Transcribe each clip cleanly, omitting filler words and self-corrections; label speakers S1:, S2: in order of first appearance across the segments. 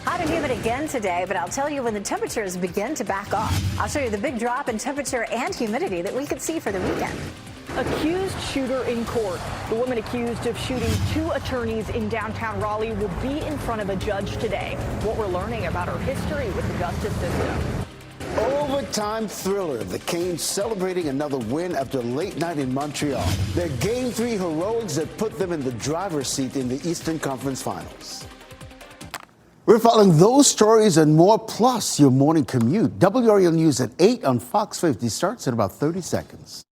S1: Hot and humid again today, but I'll tell you when the temperatures begin to back off. I'll show you the big drop in temperature and humidity that we could see for the weekend.
S2: Accused shooter in court. The woman accused of shooting 2 attorneys in downtown Raleigh will be in front of a judge today. What we're learning about her history with the justice system.
S3: Overtime thriller. The Canes celebrating another win after a late night in Montreal. Their Game 3 heroics that put them in the driver's seat in the Eastern Conference Finals. We're following those stories and more, plus your morning commute. WRAL News at 8 on Fox 50 starts in about 30 seconds.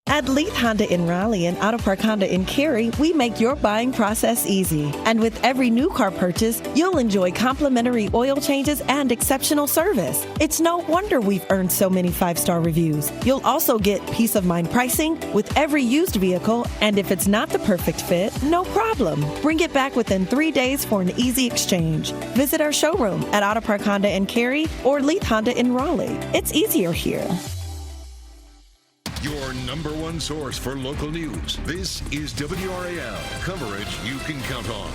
S4: At Leith Honda in Raleigh and Auto Park Honda in Cary, we make your buying process easy. And with every new car purchase, you'll enjoy complimentary oil changes and exceptional service. It's no wonder we've earned so many 5-star reviews. You'll also get peace of mind pricing with every used vehicle, and if it's not the perfect fit, no problem. Bring it back within 3 days for an easy exchange. Visit our showroom at Auto Park Honda in Cary or Leith Honda in Raleigh. It's easier here.
S5: Your number one source for local news. This is WRAL, coverage you can count on.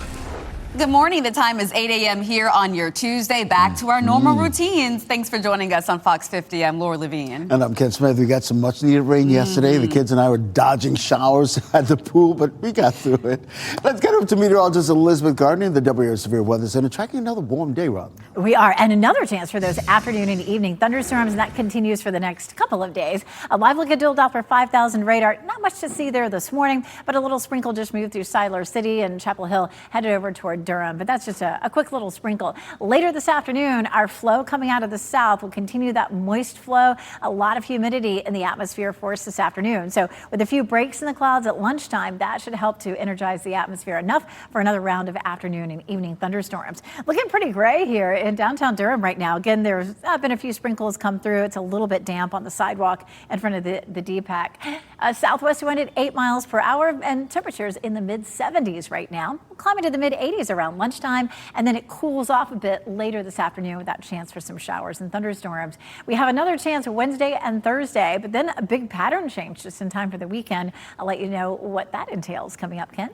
S6: Good morning. The time is 8 a.m. here on your Tuesday. Back to our normal routines. Thanks for joining us on Fox 50. I'm Laura Levine.
S3: And I'm Ken Smith. We got some much needed rain yesterday. The kids and I were dodging showers at the pool, but we got through it. Let's get over to meteorologist Elizabeth Gardner in the WRAL Severe Weather Center, tracking another warm day, Rob.
S1: We are, and another chance for those afternoon and evening thunderstorms, and that continues for the next couple of days. A live look at Dual Doppler 5000 radar. Not much to see there this morning, but a little sprinkle just moved through Siler City and Chapel Hill, headed over toward Durham. But that's just a quick little sprinkle. Later this afternoon, our flow coming out of the south will continue that moist flow. A lot of humidity in the atmosphere for us this afternoon. So with a few breaks in the clouds at lunchtime, that should help to energize the atmosphere enough for another round of afternoon and evening thunderstorms. Looking pretty gray here in downtown Durham right now. Again, there's been a few sprinkles come through. It's a little bit damp on the sidewalk in front of the DPAC. Southwest wind at 8 miles per hour and temperatures in the mid 70s right now. We'll climb into the mid 80s around lunchtime, and then it cools off a bit later this afternoon with that chance for some showers and thunderstorms. We have another chance Wednesday and Thursday, but then a big pattern change just in time for the weekend. I'll let you know what that entails coming up, Ken.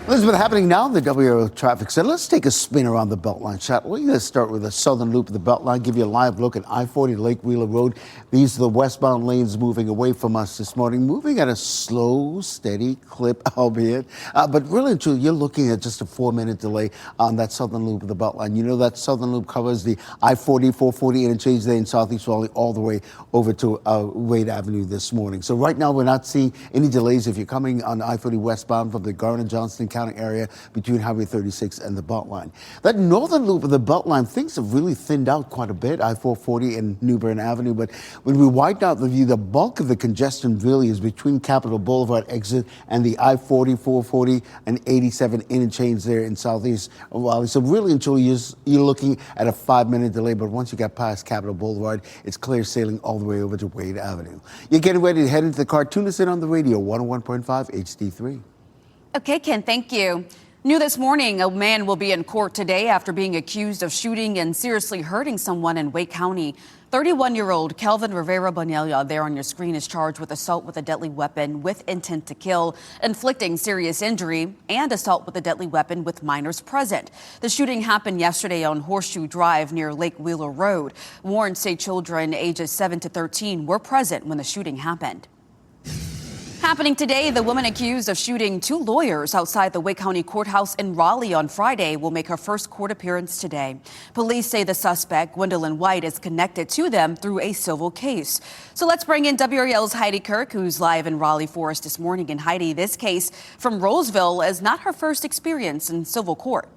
S3: Elizabeth, happening now in the WRAL Traffic Center. Let's take a spin around the Beltline shuttle. We're going to start with the southern loop of the Beltline, give you a live look at I-40 Lake Wheeler Road. These are the westbound lanes moving away from us this morning, moving at a slow, steady clip, albeit. But really and truly, you're looking at just a 4-minute delay on that southern loop of the Beltline. You know that southern loop covers the I-40, 440 interchange there in Southeast Raleigh all the way over to Wade Avenue this morning. So right now, we're not seeing any delays if you're coming on I-40 westbound from the Garner-Johnston County area between Highway 36 and the Beltline. That northern loop of the Beltline, things have really thinned out quite a bit, I-440 and New Bern Avenue, but when we widen out the view, the bulk of the congestion really is between Capitol Boulevard exit and the I-40, 440, and 87 interchange there in Southeast Raleigh. So really and truly, you're looking at a 5-minute delay, but once you get past Capitol Boulevard, it's clear sailing all the way over to Wade Avenue. You're getting ready to head into the car. Tune us in on the radio, 101.5 HD3.
S6: Okay, Ken, thank you. New this morning, a man will be in court today after being accused of shooting and seriously hurting someone in Wake County. 31-year-old Kelvin Rivera Bonilla, there on your screen, is charged with assault with a deadly weapon with intent to kill, inflicting serious injury, and assault with a deadly weapon with minors present. The shooting happened yesterday on Horseshoe Drive near Lake Wheeler Road. Warren State children ages 7 to 13 were present when the shooting happened. Happening today, the woman accused of shooting 2 lawyers outside the Wake County Courthouse in Raleigh on Friday will make her first court appearance today. Police say the suspect, Gwendolyn White, is connected to them through a civil case. So let's bring in WRAL's Heidi Kirk, who's live in Raleigh for us this morning. And Heidi, this case from Roseville is not her first experience in civil court.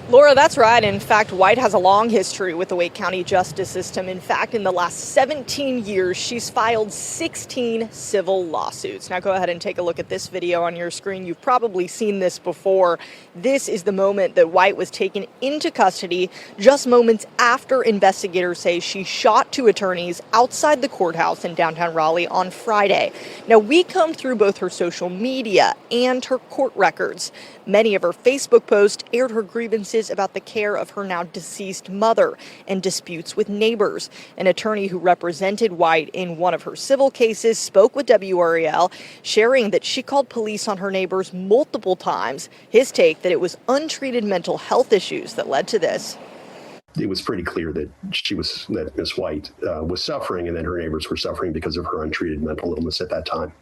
S2: Laura, that's right. In fact, White has a long history with the Wake County justice system. In fact, in the last 17 years, she's filed 16 civil lawsuits. Now go ahead and take a look at this video on your screen. You've probably seen this before. This is the moment that White was taken into custody just moments after investigators say she shot 2 attorneys outside the courthouse in downtown Raleigh on Friday. Now, we combed through both her social media and her court records. Many of her Facebook posts aired her grievances challenges about the care of her now deceased mother and disputes with neighbors. An attorney who represented White in one of her civil cases spoke with WRAL, sharing that she called police on her neighbors multiple times. His take that it was untreated mental health issues that led to this.
S7: It was pretty clear that Miss White was suffering, and then her neighbors were suffering because of her untreated mental illness at that time.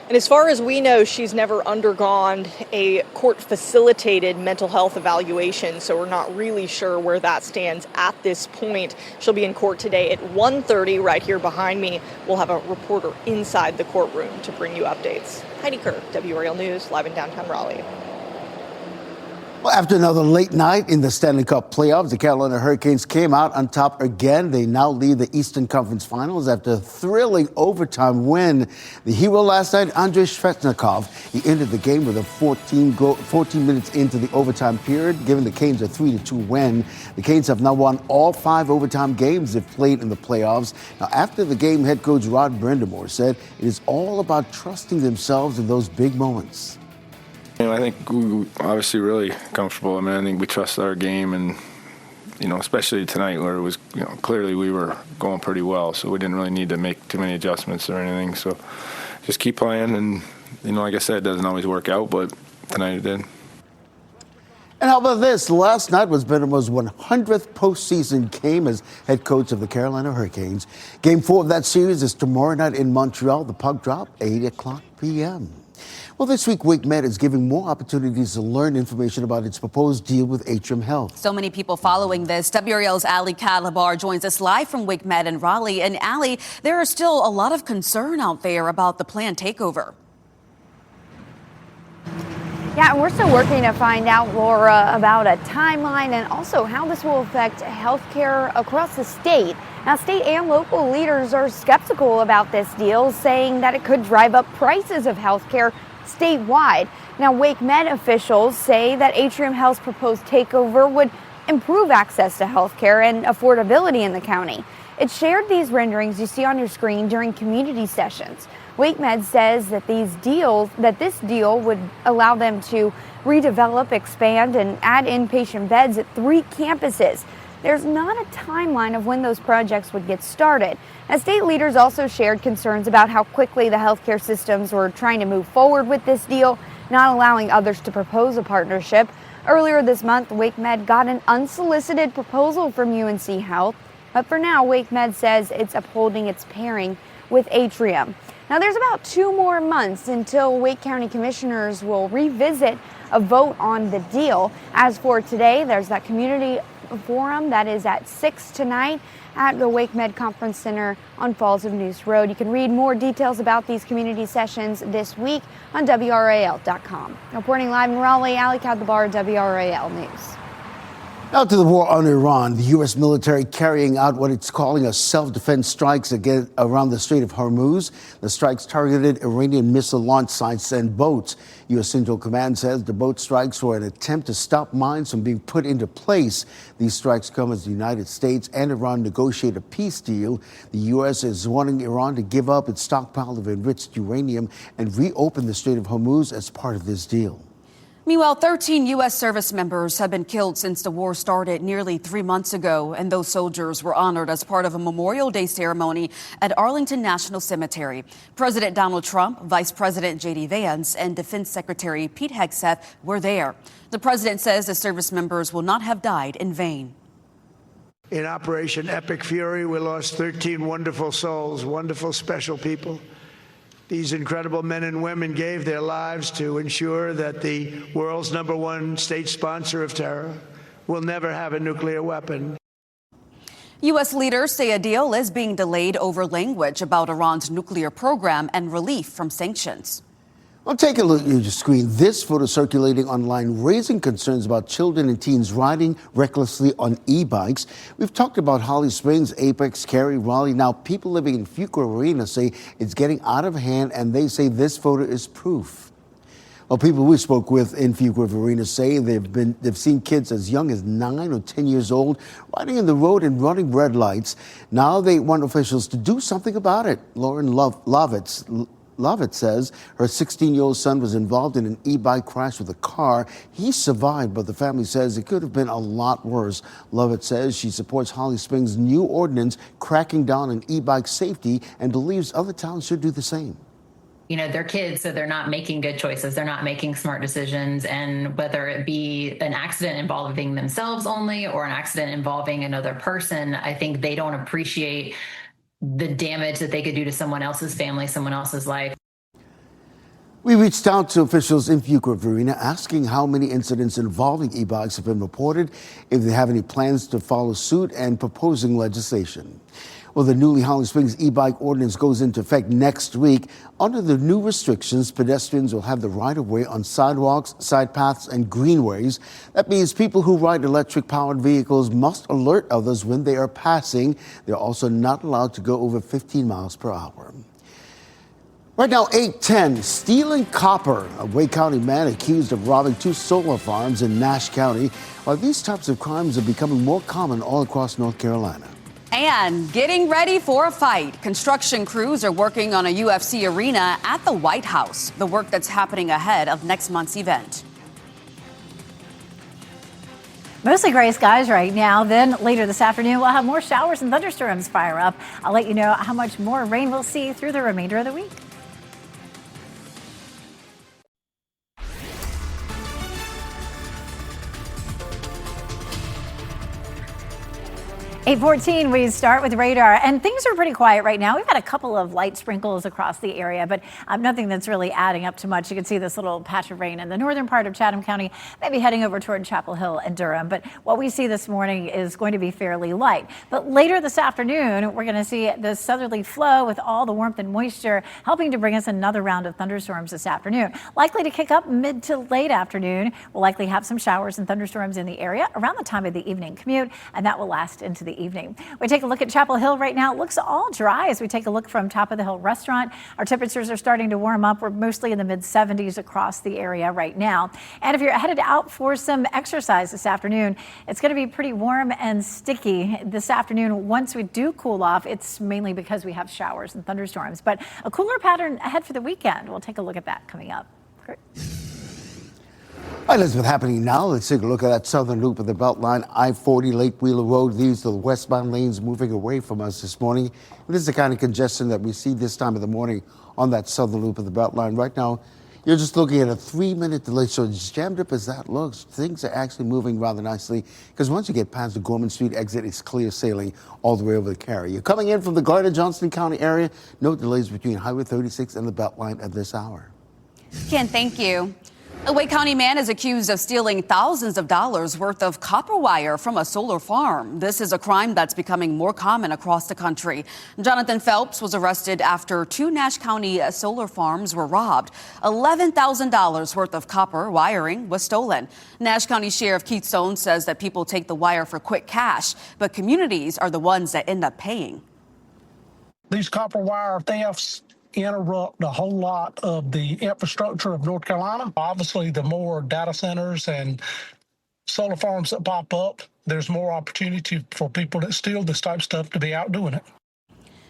S2: And as far as we know, she's never undergone a court-facilitated mental health evaluation, so we're not really sure where that stands at this point. She'll be in court today at 1:30 right here behind me. We'll have a reporter inside the courtroom to bring you updates. Heidi Kerr, WRAL News, live in downtown Raleigh.
S3: Well, after another late night in the Stanley Cup playoffs, the Carolina Hurricanes came out on top again. They now lead the Eastern Conference Finals after a thrilling overtime win. The hero last night, Andrei Svechnikov, he ended the game with a 14 minutes into the overtime period, giving the Canes a 3-2 win. The Canes have now won all 5 overtime games they've played in the playoffs. Now, after the game, head coach Rod Brindamore said it is all about trusting themselves in those big moments.
S8: I think we were obviously really comfortable. I think we trusted our game, and especially tonight where it was clearly we were going pretty well, so we didn't really need to make too many adjustments or anything. So just keep playing, and like I said, it doesn't always work out, but tonight it did.
S3: And how about this? Last night was Brind'amore's 100th postseason game as head coach of the Carolina Hurricanes. Game 4 of that series is tomorrow night in Montreal. The puck drop, 8:00 p.m. Well, this week, WakeMed is giving more opportunities to learn information about its proposed deal with Atrium Health.
S6: So many people following this. WRAL's Ali Calabar joins us live from WakeMed in Raleigh. And Ali, there is still a lot of concern out there about the planned takeover.
S9: Yeah, and we're still working to find out, Laura, about a timeline and also how this will affect healthcare across the state. Now, state and local leaders are skeptical about this deal, saying that it could drive up prices of healthcare statewide. Now, WakeMed officials say that Atrium Health's proposed takeover would improve access to healthcare and affordability in the county. It shared these renderings you see on your screen during community sessions. WakeMed says that this deal would allow them to redevelop, expand, and add inpatient beds at 3 campuses. There's not a timeline of when those projects would get started. As state leaders also shared concerns about how quickly the healthcare systems were trying to move forward with this deal, not allowing others to propose a partnership. Earlier this month, WakeMed got an unsolicited proposal from UNC Health, but for now, WakeMed says it's upholding its pairing with Atrium. Now, there's about 2 more months until Wake County commissioners will revisit a vote on the deal. As for today, there's that community forum that is at 6 tonight at the WakeMed Conference Center on Falls of Neuse Road. You can read more details about these community sessions this week on WRAL.com. Reporting live in Raleigh, Ali Calabar, WRAL News.
S3: Now to the war on Iran. The U.S. military carrying out what it's calling a self-defense strikes again around the Strait of Hormuz. The strikes targeted Iranian missile launch sites and boats. U.S. Central Command says the boat strikes were an attempt to stop mines from being put into place. These strikes come as the United States and Iran negotiate a peace deal. The U.S. is wanting Iran to give up its stockpile of enriched uranium and reopen the Strait of Hormuz as part of this deal.
S6: Meanwhile, 13 U.S. service members have been killed since the war started nearly 3 months ago, and those soldiers were honored as part of a Memorial Day ceremony at Arlington National Cemetery. President Donald Trump, Vice President J.D. Vance, and Defense Secretary Pete Hegseth were there. The president says the service members will not have died in vain.
S10: In Operation Epic Fury, we lost 13 wonderful souls, wonderful, special people. These incredible men and women gave their lives to ensure that the world's #1 state sponsor of terror will never have a nuclear weapon.
S6: U.S. leaders say a deal is being delayed over language about Iran's nuclear program and relief from sanctions.
S3: Well, take a look at your screen. This photo circulating online raising concerns about children and teens riding recklessly on e-bikes. We've talked about Holly Springs, Apex, Cary, Raleigh. Now, people living in Fuqua Arena say it's getting out of hand, and they say this photo is proof. Well, people we spoke with in Fuqua Arena say they've seen kids as young as 9 or 10 years old riding in the road and running red lights. Now they want officials to do something about it. Lauren Lovett says her 16-year-old son was involved in an e-bike crash with a car. He survived, but the family says it could have been a lot worse. Lovett says she supports Holly Springs' new ordinance cracking down on e-bike safety and believes other towns should do the same.
S11: You know, they're kids, so they're not making good choices. They're not making smart decisions. And whether it be an accident involving themselves only or an accident involving another person, I think they don't appreciate the damage that they could do to someone else's family, someone else's life.
S3: We reached out to officials in Fuqua Arena asking how many incidents involving e-bikes have been reported, if they have any plans to follow suit, and proposing legislation. Well, the newly Holly Springs e-bike ordinance goes into effect next week. Under the new restrictions, pedestrians will have the right-of-way on sidewalks, side paths, and greenways. That means people who ride electric-powered vehicles must alert others when they are passing. They're also not allowed to go over 15 miles per hour. Right now, 8:10, stealing copper. A Wake County man accused of robbing 2 solar farms in Nash County. While these types of crimes are becoming more common all across North Carolina.
S6: And getting ready for a fight. Construction crews are working on a UFC arena at the White House, the work that's happening ahead of next month's event.
S1: Mostly gray skies right now. Then later this afternoon, we'll have more showers and thunderstorms fire up. I'll let you know how much more rain we'll see through the remainder of the week. 8:14, we start with radar, and things are pretty quiet right now. We've had a couple of light sprinkles across the area, but nothing that's really adding up to much. You can see this little patch of rain in the northern part of Chatham County, maybe heading over toward Chapel Hill and Durham. But what we see this morning is going to be fairly light. But later this afternoon, we're going to see the southerly flow with all the warmth and moisture helping to bring us another round of thunderstorms this afternoon. Likely to kick up mid to late afternoon. We'll likely have some showers and thunderstorms in the area around the time of the evening commute, and that will last into the evening. We take a look at Chapel Hill right now. It looks all dry as we take a look from Top of the Hill Restaurant. Our temperatures are starting to warm up. We're mostly in the mid 70s across the area right now. And if you're headed out for some exercise this afternoon, it's going to be pretty warm and sticky this afternoon. Once we do cool off, it's mainly because we have showers and thunderstorms, but a cooler pattern ahead for the weekend. We'll take a look at that coming up. Great.
S3: All right, Elizabeth, happening now. Let's take a look at that southern loop of the Beltline, I-40 Lake Wheeler Road. These are the westbound lanes moving away from us this morning. This is the kind of congestion that we see this time of the morning on that southern loop of the Beltline. Right now, you're just looking at a 3-minute delay. So as jammed up as that looks, things are actually moving rather nicely, because once you get past the Gorman Street exit, it's clear sailing all the way over the Cary. You're coming in from the Gardner-Johnston County area. No delays between Highway 36 and the Beltline at this hour.
S6: Ken, thank you. A Wake County man is accused of stealing thousands of dollars worth of copper wire from a solar farm. This is a crime that's becoming more common across the country. Jonathan Phelps was arrested after 2 Nash County solar farms were robbed. $11,000 worth of copper wiring was stolen. Nash County Sheriff Keith Stone says that people take the wire for quick cash, but communities are the ones that end up paying.
S12: These copper wire thefts interrupt a whole lot of the infrastructure of North Carolina. Obviously, the more data centers and solar farms that pop up, there's more opportunity for people that steal this type of stuff to be out doing it.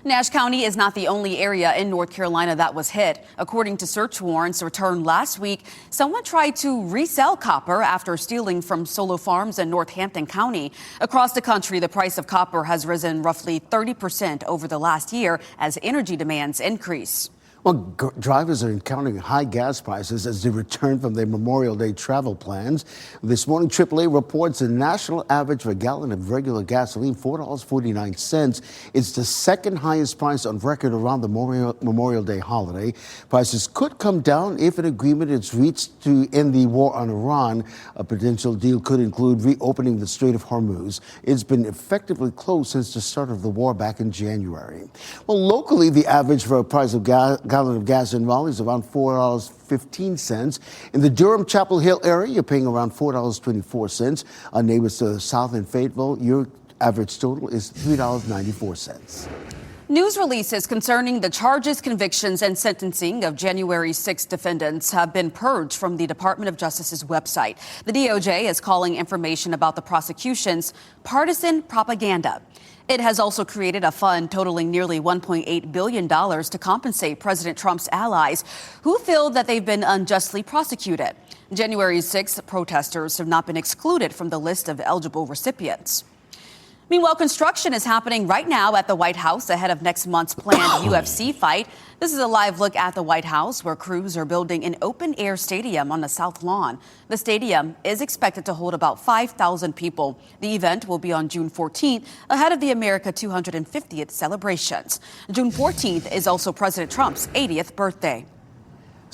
S6: Nash County is not the only area in North Carolina that was hit. According to search warrants returned last week, someone tried to resell copper after stealing from solar farms in Northampton County. Across the country, the price of copper has risen roughly 30% over the last year as energy demands increase.
S3: Well, drivers are encountering high gas prices as they return from their Memorial Day travel plans. This morning, AAA reports the national average for a gallon of regular gasoline, $4.49. It's the second highest price on record around the Memorial Day holiday. Prices could come down if an agreement is reached to end the war on Iran. A potential deal could include reopening the Strait of Hormuz. It's been effectively closed since the start of the war back in January. Well, locally, the average for a price of gallon of gas in Raleigh is around $4.15. In the Durham Chapel Hill area, you're paying around $4.24. Our neighbors to the south in Fayetteville, your average total is $3.94.
S6: News releases concerning the charges, convictions, and sentencing of January 6 defendants have been purged from the Department of Justice's website. The DOJ is calling information about the prosecution's partisan propaganda. It has also created a fund totaling nearly $1.8 billion to compensate President Trump's allies who feel that they've been unjustly prosecuted. January 6th, protesters have not been excluded from the list of eligible recipients. Meanwhile, construction is happening right now at the White House ahead of next month's planned UFC fight. This is a live look at the White House, where crews are building an open-air stadium on the South Lawn. The stadium is expected to hold about 5,000 people. The event will be on June 14th, ahead of the America 250th celebrations. June 14th is also President Trump's 80th birthday.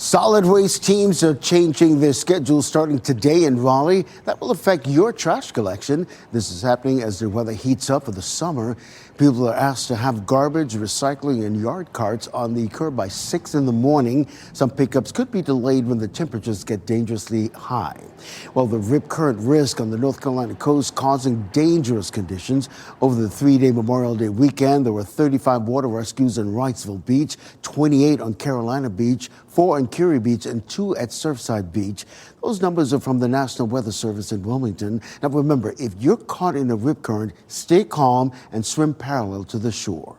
S3: Solid waste teams are changing their schedule starting today in Raleigh. That will affect your trash collection. This is happening as the weather heats up for the summer. People are asked to have garbage, recycling, and yard carts on the curb by 6 in the morning. Some pickups could be delayed when the temperatures get dangerously high. Well, the rip current risk on the North Carolina coast causing dangerous conditions. Over the 3-day Memorial Day weekend, there were 35 water rescues in Wrightsville Beach, 28 on Carolina Beach, 4 on Curie Beach, and 2 at Surfside Beach. Those numbers are from the National Weather Service in Wilmington. Now remember, if you're caught in a rip current, stay calm and swim parallel to the shore.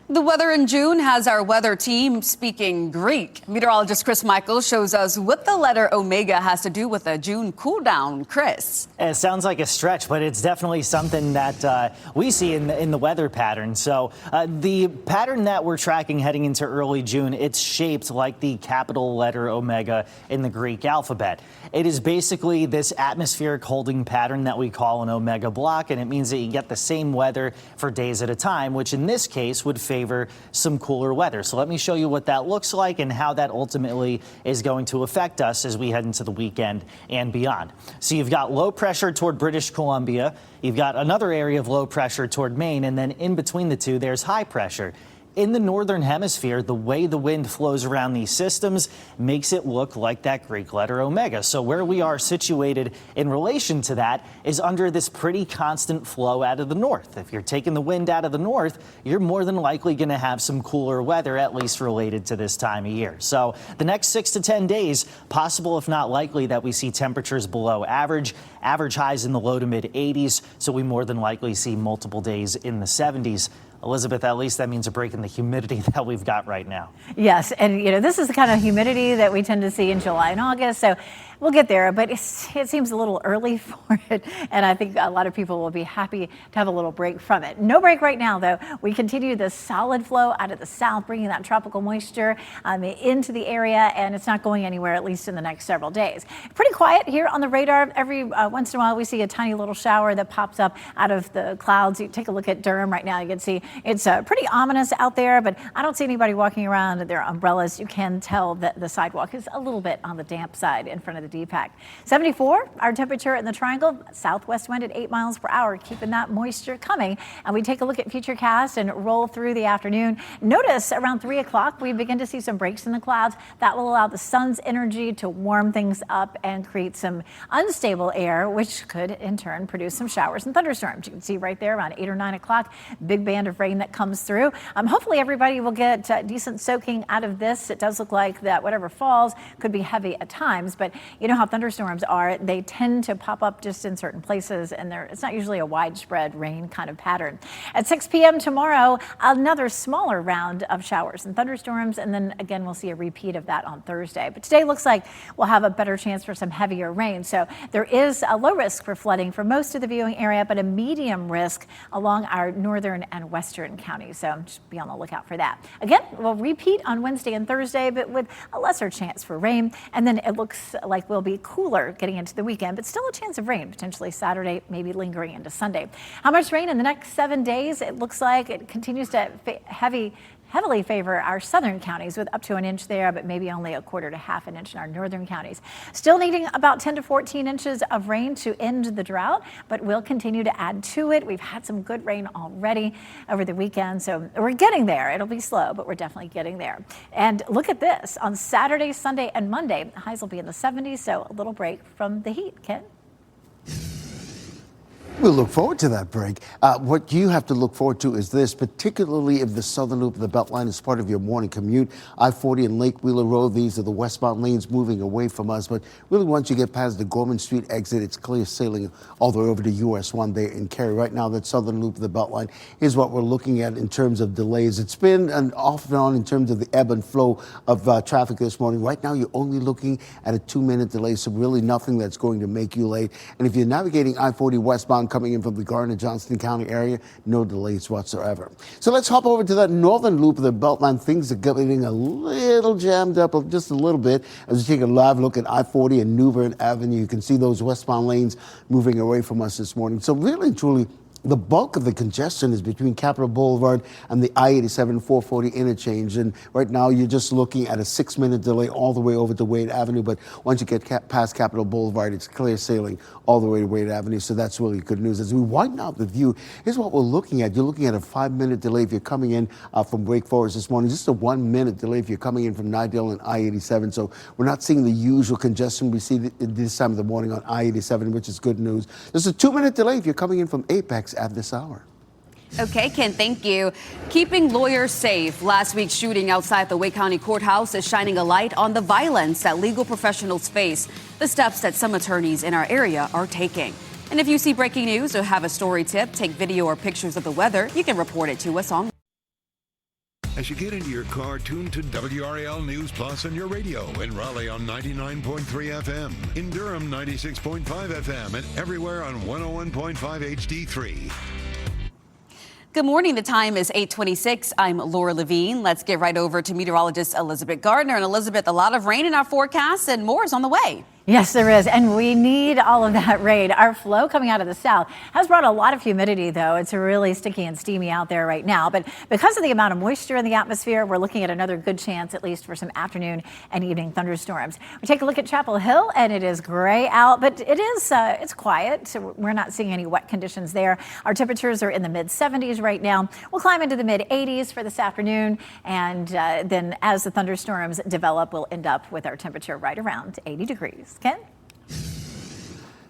S6: The weather in June has our weather team speaking Greek. Meteorologist Chris Michaels shows us what the letter omega has to do with a June cool down. Chris.
S13: It sounds like a stretch, but it's definitely something that we see in the weather pattern. So the pattern that we're tracking heading into early June, it's shaped like the capital letter omega in the Greek alphabet. It is basically this atmospheric holding pattern that we call an omega block, and it means that you get the same weather for days at a time, which in this case would favor some cooler weather. So let me show you what that looks like and how that ultimately is going to affect us as we head into the weekend and beyond. So you've got low pressure toward British Columbia. You've got another area of low pressure toward Maine, and then in between the two, there's high pressure. In the northern hemisphere, the way the wind flows around these systems makes it look like that Greek letter omega. So where we are situated in relation to that is under this pretty constant flow out of the north. If you're taking the wind out of the north, you're more than likely going to have some cooler weather, at least related to this time of year. So the next 6 to 10 days, possible if not likely that we see temperatures below average highs in the low to mid 80s. So we more than likely see multiple days in the 70s. Elizabeth, at least that means a break in the humidity that we've got right now.
S1: Yes, and this is the kind of humidity that we tend to see in July and August, so we'll get there, but it seems a little early for it, and I think a lot of people will be happy to have a little break from it. No break right now, though. We continue the solid flow out of the south, bringing that tropical moisture into the area, and it's not going anywhere, at least in the next several days. Pretty quiet here on the radar. Every once in a while, we see a tiny little shower that pops up out of the clouds. You take a look at Durham right now, you can see it's pretty ominous out there, but I don't see anybody walking around with their umbrellas. You can tell that the sidewalk is a little bit on the damp side in front of the DPAC. 74, our temperature in the triangle, southwest wind at 8 miles per hour, keeping that moisture coming. And we take a look at Futurecast and roll through the afternoon. Notice around 3 o'clock, we begin to see some breaks in the clouds. That will allow the sun's energy to warm things up and create some unstable air, which could in turn produce some showers and thunderstorms. You can see right there around 8 or 9 o'clock, big band of rain that comes through. Hopefully everybody will get decent soaking out of this. It does look like that whatever falls could be heavy at times, but you know how thunderstorms are. They tend to pop up just in certain places, and it's not usually a widespread rain kind of pattern. At 6 p.m. tomorrow, another smaller round of showers and thunderstorms, and then again, we'll see a repeat of that on Thursday. But today looks like we'll have a better chance for some heavier rain. So there is a low risk for flooding for most of the viewing area, but a medium risk along our northern and western counties. So just be on the lookout for that. Again, we'll repeat on Wednesday and Thursday, but with a lesser chance for rain. And then it looks like we'll be cooler getting into the weekend, but still a chance of rain potentially Saturday, maybe lingering into Sunday. How much rain in the next 7 days? It looks like it continues to heavily favor our southern counties with up to an inch there, but maybe only a quarter to half an inch in our northern counties. Still needing about 10 to 14 inches of rain to end the drought, but we'll continue to add to it. We've had some good rain already over the weekend, so we're getting there. It'll be slow, but we're definitely getting there. And look at this. On Saturday, Sunday, and Monday, highs will be in the 70s, so a little break from the heat. Ken?
S3: We'll look forward to that break. What you have to look forward to is this, particularly if the southern loop of the Beltline is part of your morning commute. I-40 and Lake Wheeler Road, these are the westbound lanes moving away from us. But really, once you get past the Gorman Street exit, it's clear sailing all the way over to US 1 there in Cary. Right now, that southern loop of the Beltline is what we're looking at in terms of delays. It's been an off and on in terms of the ebb and flow of traffic this morning. Right now, you're only looking at a 2-minute delay, so really nothing that's going to make you late. And if you're navigating I-40 westbound coming in from the Garner-Johnston County area, no delays whatsoever. So let's hop over to that northern loop of the Beltline. Things are getting a little jammed up, just a little bit. As we take a live look at I-40 and New Bern Avenue, you can see those westbound lanes moving away from us this morning. So really and truly, the bulk of the congestion is between Capitol Boulevard and the I-87 440 interchange. And right now, you're just looking at a 6-minute delay all the way over to Wade Avenue. But once you get past Capitol Boulevard, it's clear sailing all the way to Wade Avenue. So that's really good news. As we widen out the view, here's what we're looking at. You're looking at a 5-minute delay if you're coming in from Wake Forest this morning. Just a 1-minute delay if you're coming in from Nidale and I-87. So we're not seeing the usual congestion we see this time of the morning on I-87, which is good news. There's a 2-minute delay if you're coming in from Apex at this hour.
S6: Okay, Ken, thank you. Keeping lawyers safe. Last week's shooting outside the Wake County Courthouse is shining a light on the violence that legal professionals face, the steps that some attorneys in our area are taking. And if you see breaking news or have a story tip, take video or pictures of the weather, you can report it to us on.
S5: As you get into your car, tune to WRAL News Plus on your radio. In Raleigh on 99.3 FM. In Durham, 96.5 FM. And everywhere on 101.5 HD3.
S6: Good morning. The time is 8:26. I'm Laura Levine. Let's get right over to meteorologist Elizabeth Gardner. And Elizabeth, a lot of rain in our forecast and more is on the way.
S1: Yes, there is, and we need all of that rain. Our flow coming out of the south has brought a lot of humidity, though. It's really sticky and steamy out there right now. But because of the amount of moisture in the atmosphere, we're looking at another good chance, at least for some afternoon and evening thunderstorms. We take a look at Chapel Hill, and it is gray out, but it's quiet. So we're not seeing any wet conditions there. Our temperatures are in the mid-70s right now. We'll climb into the mid-80s for this afternoon, and then as the thunderstorms develop, we'll end up with our temperature right around 80 degrees. Ken?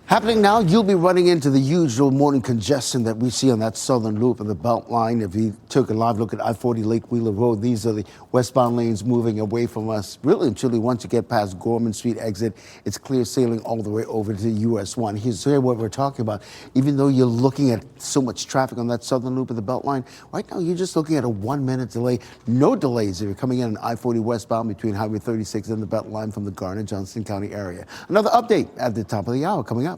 S3: Happening now, you'll be running into the usual morning congestion that we see on that southern loop of the Beltline. If you took a live look at I-40 Lake Wheeler Road, these are the westbound lanes moving away from us. Really and truly, once you get past Gorman Street exit, it's clear sailing all the way over to US 1. Here's what we're talking about. Even though you're looking at so much traffic on that southern loop of the Beltline, right now you're just looking at a 1-minute delay. No delays if you're coming in on I-40 westbound between Highway 36 and the Beltline from the Garner-Johnston County area. Another update at the top of the hour coming up.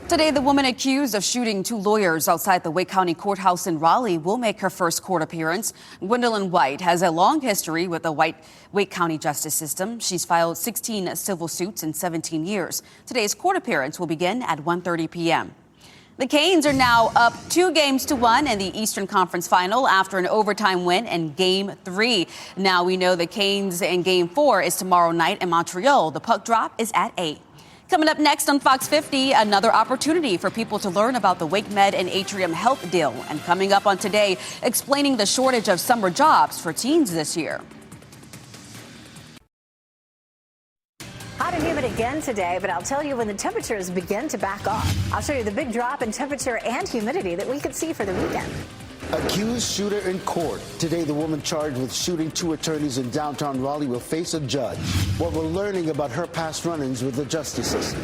S6: Today, the woman accused of shooting 2 lawyers outside the Wake County Courthouse in Raleigh will make her first court appearance. Gwendolyn White has a long history with the Wake County justice system. She's filed 16 civil suits in 17 years. Today's court appearance will begin at 1:30 p.m. The Canes are now up 2-1 in the Eastern Conference Final after an overtime win in Game 3. Now we know the Canes in Game 4 is tomorrow night in Montreal. The puck drop is at 8. Coming up next on Fox 50, another opportunity for people to learn about the WakeMed and Atrium Health deal. And coming up on Today, explaining the shortage of summer jobs for teens this year.
S1: Hot and humid again today, but I'll tell you when the temperatures begin to back off. I'll show you the big drop in temperature and humidity that we could see for the weekend.
S3: Accused shooter in court. Today, the woman charged with shooting 2 attorneys in downtown Raleigh will face a judge. What we're learning about her past run-ins with the justice system.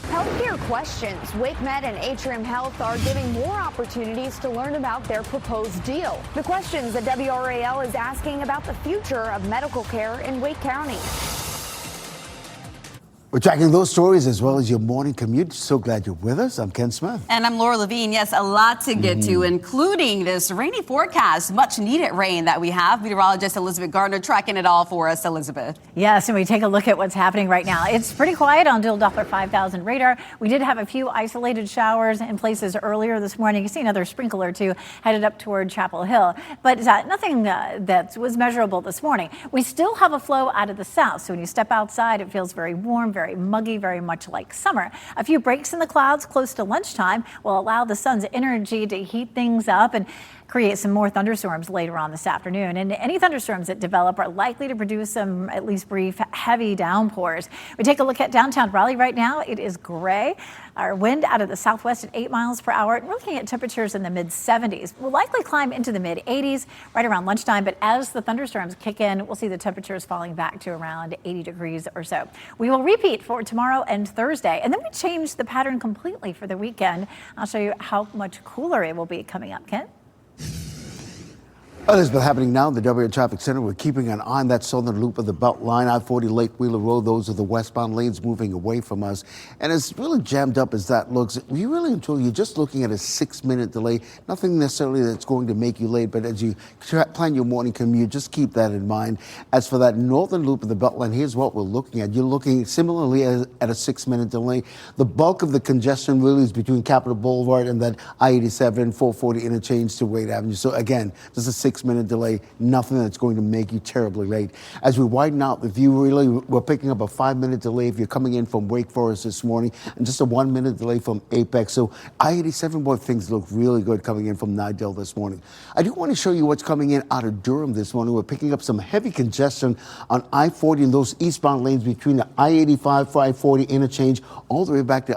S9: Healthcare questions. WakeMed and Atrium Health are giving more opportunities to learn about their proposed deal. The questions that WRAL is asking about the future of medical care in Wake County.
S3: We're tracking those stories as well as your morning commute. So glad you're with us. I'm Ken Smith.
S6: And I'm Laura Levine. Yes, a lot to get to, including this rainy forecast, much needed rain that we have. Meteorologist Elizabeth Gardner tracking it all for us. Elizabeth.
S1: Yes, and we take a look at what's happening right now. It's pretty quiet on Doppler 5000 radar. We did have a few isolated showers in places earlier this morning. You see another sprinkle or two headed up toward Chapel Hill, but nothing that was measurable this morning. We still have a flow out of the south, so when you step outside, it feels very warm, very muggy, very much like summer. A few breaks in the clouds close to lunchtime will allow the sun's energy to heat things up, and create some more thunderstorms later on this afternoon. And any thunderstorms that develop are likely to produce some at least brief heavy downpours. We take a look at downtown Raleigh right now. It is gray. Our wind out of the southwest at 8 miles per hour. And we're looking at temperatures in the mid 70s. We'll likely climb into the mid 80s right around lunchtime. But as the thunderstorms kick in, we'll see the temperatures falling back to around 80 degrees or so. We will repeat for tomorrow and Thursday. And then we change the pattern completely for the weekend. I'll show you how much cooler it will be coming up. Ken?
S3: This has been happening now in the WRAL Traffic Center. We're keeping an eye on that southern loop of the Beltline, I-40 Lake Wheeler Road. Those are the westbound lanes moving away from us. And as really jammed up as that looks, we really until you're just looking at a 6-minute delay. Nothing necessarily that's going to make you late, but as you plan your morning commute, just keep that in mind. As for that northern loop of the Beltline, here's what we're looking at. You're looking similarly at a 6-minute delay. The bulk of the congestion really is between Capitol Boulevard and that I-87, 440 interchange to Wade Avenue. So again, just a 6-minute delay, nothing that's going to make you terribly late. As we widen out the view, really, we're picking up a 5-minute delay if you're coming in from Wake Forest this morning, and just a 1-minute delay from Apex. So I-87, boy, things look really good coming in from Nidell this morning. I do want to show you what's coming in out of Durham this morning. We're picking up some heavy congestion on I-40 in those eastbound lanes between the I-85 for I-40 interchange all the way back to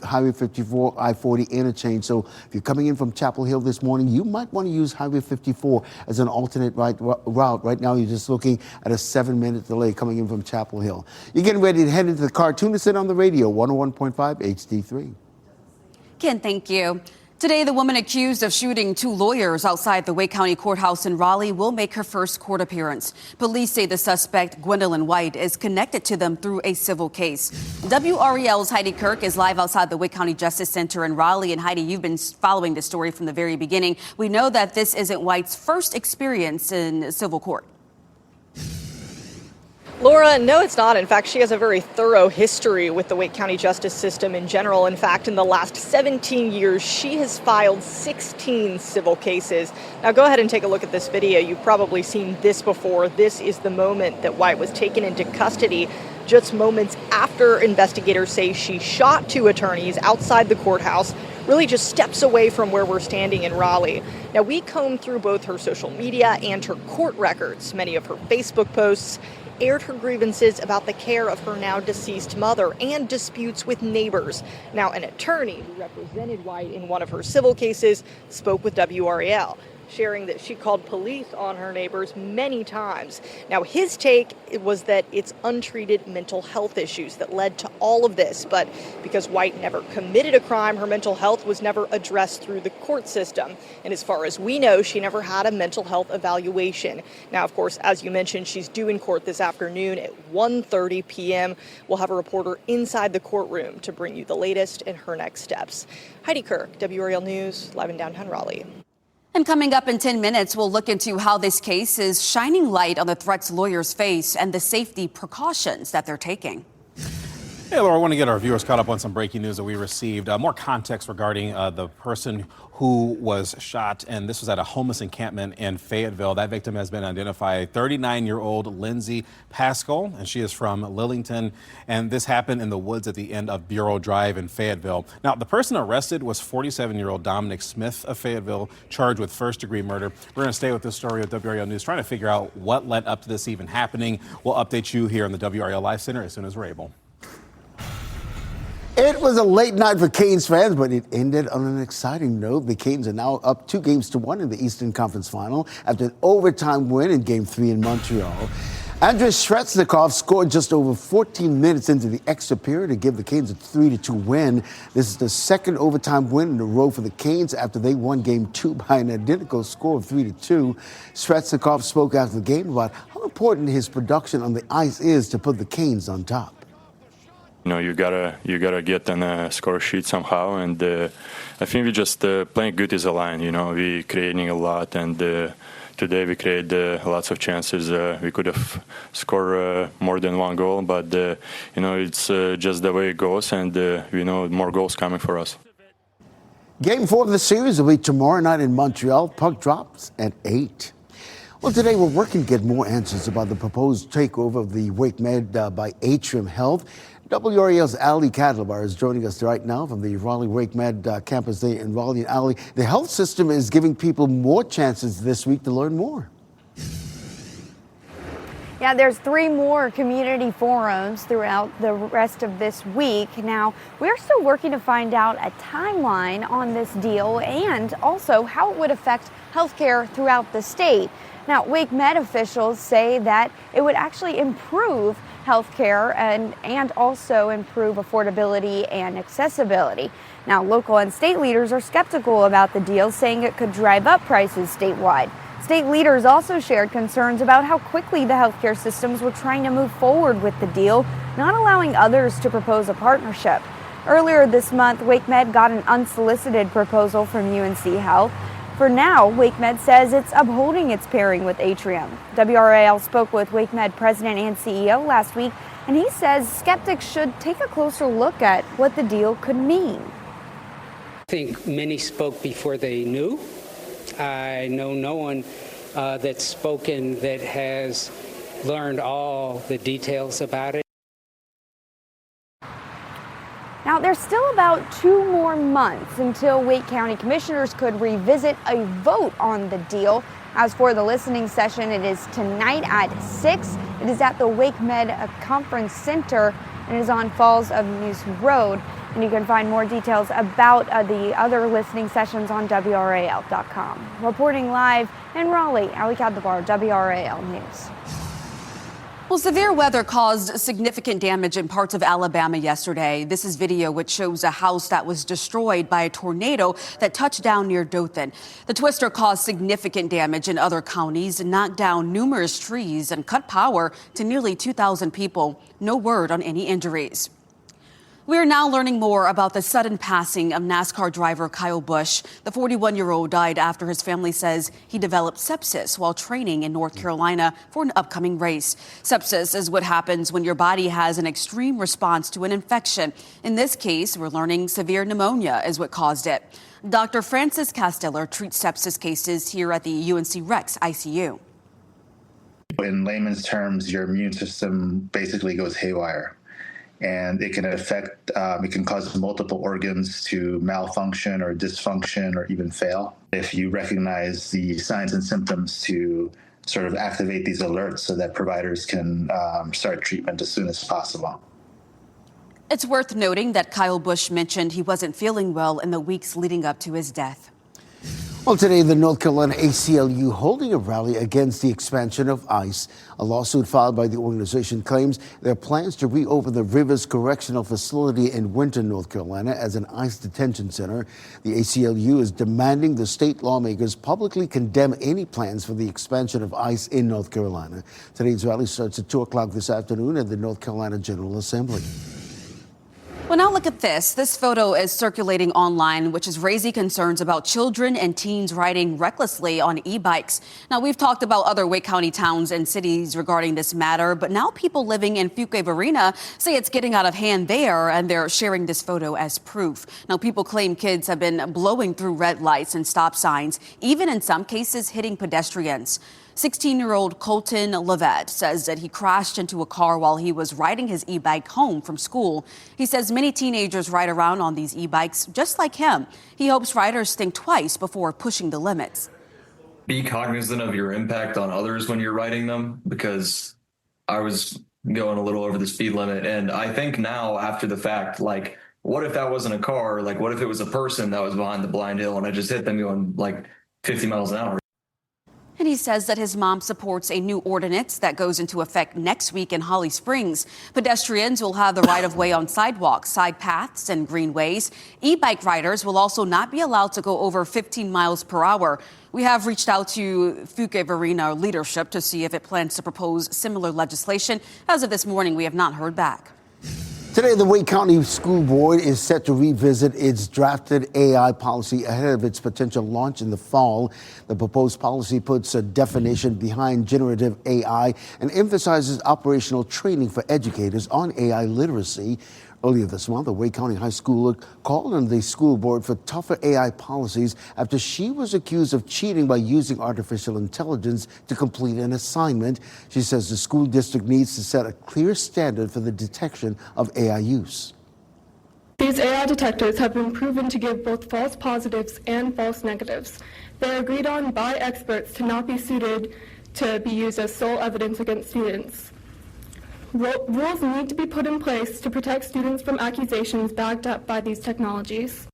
S3: Highway 54, I-40 interchange. So if you're coming in from Chapel Hill this morning, you might want to use Highway 54 as an alternate route. Right now, you're just looking at a 7-minute delay coming in from Chapel Hill. You're getting ready to head into the car. Tune us in on the radio, 101.5 HD3.
S6: Ken, thank you. Today, the woman accused of shooting 2 lawyers outside the Wake County Courthouse in Raleigh will make her first court appearance. Police say the suspect, Gwendolyn White, is connected to them through a civil case. WRAL's Heidi Kirk is live outside the Wake County Justice Center in Raleigh. And Heidi, you've been following this story from the very beginning. We know that this isn't White's first experience in civil court.
S2: Laura, no, it's not. In fact, she has a very thorough history with the Wake County justice system in general. In fact, in the last 17 years, she has filed 16 civil cases. Now, go ahead and take a look at this video. You've probably seen this before. This is the moment that White was taken into custody, just moments after investigators say she shot 2 attorneys outside the courthouse, really just steps away from where we're standing in Raleigh. Now, we combed through both her social media and her court records, many of her Facebook posts, aired her grievances about the care of her now deceased mother and disputes with neighbors. Now, an attorney who represented White in one of her civil cases spoke with WRAL, sharing that she called police on her neighbors many times. Now, his take was that it's untreated mental health issues that led to all of this. But because White never committed a crime, her mental health was never addressed through the court system. And as far as we know, she never had a mental health evaluation. Now, of course, as you mentioned, she's due in court this afternoon at 1:30 p.m. We'll have a reporter inside the courtroom to bring you the latest in her next steps. Heidi Kirk, WRAL News, live in downtown Raleigh.
S6: And coming up in 10 minutes, we'll look into how this case is shining light on the threats lawyers face and the safety precautions that they're taking.
S14: Hey, Laura, I want to get our viewers caught up on some breaking news that we received. More context regarding the person who was shot, and this was at a homeless encampment in Fayetteville. That victim has been identified, 39-year-old Lindsay Pascal, and she is from Lillington. And this happened in the woods at the end of Bureau Drive in Fayetteville. Now, the person arrested was 47-year-old Dominic Smith of Fayetteville, charged with first-degree murder. We're going to stay with this story at WRAL News, trying to figure out what led up to this even happening. We'll update you here in the WRAL Live Center as soon as we're able.
S3: It was a late night for Canes fans, but it ended on an exciting note. The Canes are now up 2-1 in the Eastern Conference Final after an overtime win in Game 3 in Montreal. Andrei Svechnikov scored just over 14 minutes into the extra period to give the Canes a 3-2 win. This is the second overtime win in a row for the Canes after they won Game 2 by an identical score of 3-2. Svechnikov spoke after the game about how important his production on the ice is to put the Canes on top.
S15: You know, you gotta get on a score sheet somehow, and I think we just playing good as a line. You know, we creating a lot, and today we created lots of chances. We could have scored more than one goal, but you know, it's just the way it goes, and we know more goals coming for us.
S3: Game 4 of the series will be tomorrow night in Montreal. Puck drops at 8. Well, today we're working to get more answers about the proposed takeover of the WakeMed by Atrium Health. WRAL's Ali Cadlebar is joining us right now from the Raleigh WakeMed campus there in Raleigh. And Ali, the health system is giving people more chances this week to learn more.
S9: Yeah, there's 3 more community forums throughout the rest of this week. Now, we're still working to find out a timeline on this deal and also how it would affect healthcare throughout the state. Now, WakeMed officials say that it would actually improve healthcare and also improve affordability and accessibility. Now, local and state leaders are skeptical about the deal, saying it could drive up prices statewide. State leaders also shared concerns about how quickly the healthcare systems were trying to move forward with the deal, not allowing others to propose a partnership. Earlier this month, WakeMed got an unsolicited proposal from UNC Health. For now, WakeMed says it's upholding its pairing with Atrium. WRAL spoke with WakeMed president and CEO last week, and he says skeptics should take a closer look at what the deal could mean.
S16: I think many spoke before they knew. I know no one that's spoken that has learned all the details about it.
S9: Now, there's still about 2 more months until Wake County commissioners could revisit a vote on the deal. As for the listening session, it is tonight at 6. It is at the WakeMed Conference Center and is on Falls of News Road. And you can find more details about the other listening sessions on WRAL.com. Reporting live in Raleigh, Ali Cadlebar, WRAL News.
S6: Well, severe weather caused significant damage in parts of Alabama yesterday. This is video which shows a house that was destroyed by a tornado that touched down near Dothan. The twister caused significant damage in other counties, knocked down numerous trees, and cut power to nearly 2,000 people. No word on any injuries. We are now learning more about the sudden passing of NASCAR driver Kyle Busch. The 41-year-old died after his family says he developed sepsis while training in North Carolina for an upcoming race. Sepsis is what happens when your body has an extreme response to an infection. In this case, we're learning severe pneumonia is what caused it. Dr. Francis Casteller treats sepsis cases here at the UNC Rex ICU.
S17: In layman's terms, your immune system basically goes haywire. And it can affect, it can cause multiple organs to malfunction or dysfunction or even fail. If you recognize the signs and symptoms, to sort of activate these alerts so that providers can start treatment as soon as possible.
S6: It's worth noting that Kyle Busch mentioned he wasn't feeling well in the weeks leading up to his death.
S3: Well, today, the North Carolina ACLU holding a rally against the expansion of ICE. A lawsuit filed by the organization claims there are plans to reopen the Rivers Correctional Facility in Winter, North Carolina as an ICE detention center. The ACLU is demanding the state lawmakers publicly condemn any plans for the expansion of ICE in North Carolina. Today's rally starts at 2 o'clock this afternoon at the North Carolina General Assembly.
S6: Well, now look at this. This photo is circulating online, which is raising concerns about children and teens riding recklessly on e-bikes. Now, we've talked about other Wake County towns and cities regarding this matter, but now people living in Fuquay-Varina say it's getting out of hand there, and they're sharing this photo as proof. Now, people claim kids have been blowing through red lights and stop signs, even in some cases hitting pedestrians. 16-year-old Colton Levet says that he crashed into a car while he was riding his e-bike home from school. He says many teenagers ride around on these e-bikes just like him. He hopes riders think twice before pushing the limits.
S18: Be cognizant of your impact on others when you're riding them, because I was going a little over the speed limit. And I think now, after the fact, like, what if that wasn't a car? Like, what if it was a person that was behind the blind hill and I just hit them going like 50 miles an hour?
S6: And he says that his mom supports a new ordinance that goes into effect next week in Holly Springs. Pedestrians will have the right of way on sidewalks, side paths, and greenways. E-bike riders will also not be allowed to go over 15 miles per hour. We have reached out to Fuquay-Varina leadership to see if it plans to propose similar legislation. As of this morning, we have not heard back.
S3: Today, the Wake County School Board is set to revisit its drafted AI policy ahead of its potential launch in the fall. The proposed policy puts a definition behind generative AI and emphasizes operational training for educators on AI literacy. Earlier this month, a Wake County high school called on the school board for tougher AI policies after she was accused of cheating by using artificial intelligence to complete an assignment. She says the school district needs to set a clear standard for the detection of AI use.
S19: These AI detectors have been proven to give both false positives and false negatives. They are agreed on by experts to not be suited to be used as sole evidence against students. Rules need to be put in place to protect students from accusations backed up by these technologies.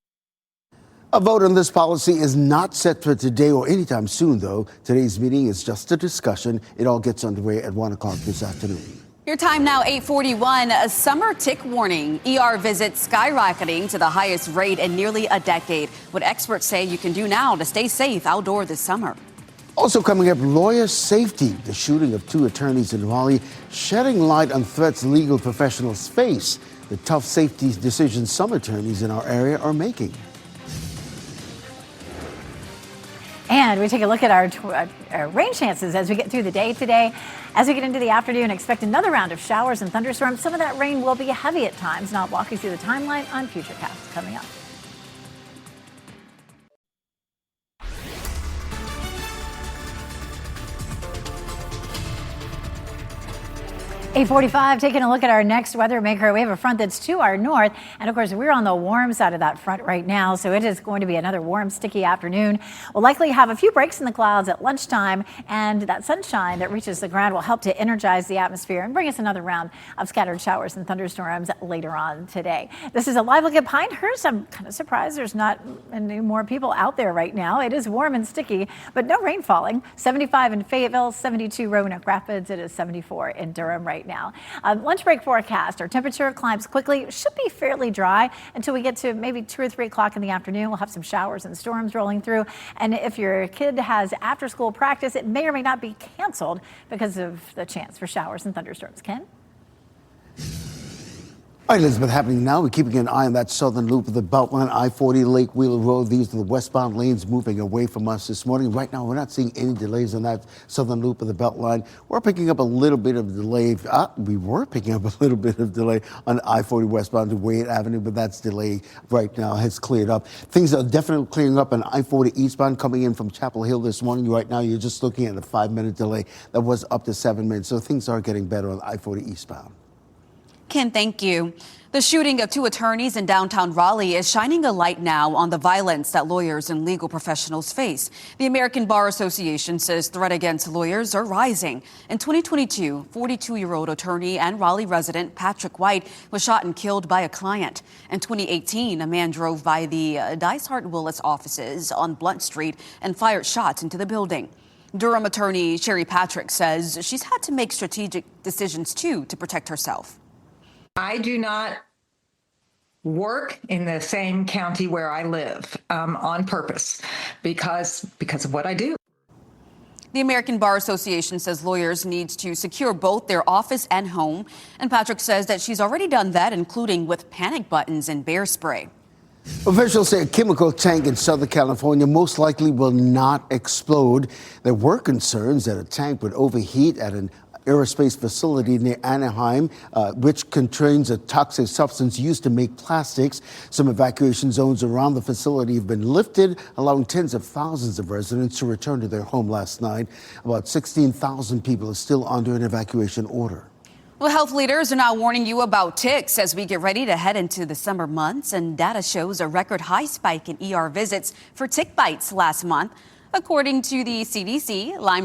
S3: A vote on this policy is not set for today or anytime soon, though. Today's meeting is just a discussion. It all gets underway at 1 o'clock this afternoon.
S6: Your time now, 8:41. A summer tick warning. ER visits skyrocketing to the highest rate in nearly a decade. What experts say you can do now to stay safe outdoor this summer.
S3: Also coming up, lawyer safety. The shooting of 2 attorneys in Raleigh shedding light on threats legal professionals face. The tough safety decisions some attorneys in our area are making.
S1: And we take a look at our rain chances as we get through the day today. As we get into the afternoon, expect another round of showers and thunderstorms. Some of that rain will be heavy at times. And I'll walk you through the timeline on Futurecast coming up. 8:45, taking a look at our next weather maker. We have a front that's to our north, and of course we're on the warm side of that front right now, so it is going to be another warm, sticky afternoon. We'll likely have a few breaks in the clouds at lunchtime, and that sunshine that reaches the ground will help to energize the atmosphere and bring us another round of scattered showers and thunderstorms later on today. This is a live look at Pinehurst. I'm kind of surprised there's not any more people out there right now. It is warm and sticky, but no rain falling. 75 in Fayetteville, 72 Roanoke Rapids. It is 74 in Durham right now. Lunch break forecast. Our temperature climbs quickly. Should be fairly dry until we get to maybe 2 or 3 o'clock in the afternoon. We'll have some showers and storms rolling through. And if your kid has after school practice, it may or may not be canceled because of the chance for showers and thunderstorms. Ken?
S3: All right, Elizabeth, happening now. We're keeping an eye on that southern loop of the Beltline, I-40 Lake Wheeler Road. These are the westbound lanes moving away from us this morning. Right now, we're not seeing any delays on that southern loop of the Beltline. We're picking up a little bit of delay. We were picking up a little bit of delay on I-40 westbound to Wade Avenue, but that's delay right now has cleared up. Things are definitely clearing up on I-40 eastbound coming in from Chapel Hill this morning. Right now, you're just looking at a 5-minute delay. That was up to 7 minutes, so things are getting better on I-40 eastbound.
S6: Ken, thank you. The shooting of 2 attorneys in downtown Raleigh is shining a light now on the violence that lawyers and legal professionals face. The American Bar Association says threat against lawyers are rising. In 2022, 42-year-old attorney and Raleigh resident Patrick White was shot and killed by a client. In 2018, a man drove by the Dysart Willis offices on Blunt Street and fired shots into the building. Durham attorney Sherry Patrick says she's had to make strategic decisions, too, to protect herself.
S20: I do not work in the same county where I live on purpose because of what I do.
S6: The American Bar Association says lawyers need to secure both their office and home. And Patrick says that she's already done that, including with panic buttons and bear spray.
S3: Officials say a chemical tank in Southern California most likely will not explode. There were concerns that a tank would overheat at an aerospace facility near Anaheim, which contains a toxic substance used to make plastics. Some evacuation zones around the facility have been lifted, allowing tens of thousands of residents to return to their home last night. About 16,000 people are still under an evacuation order.
S6: Well, health leaders are now warning you about ticks as we get ready to head into the summer months, and data shows a record high spike in ER visits for tick bites last month. According to the CDC, Lyme disease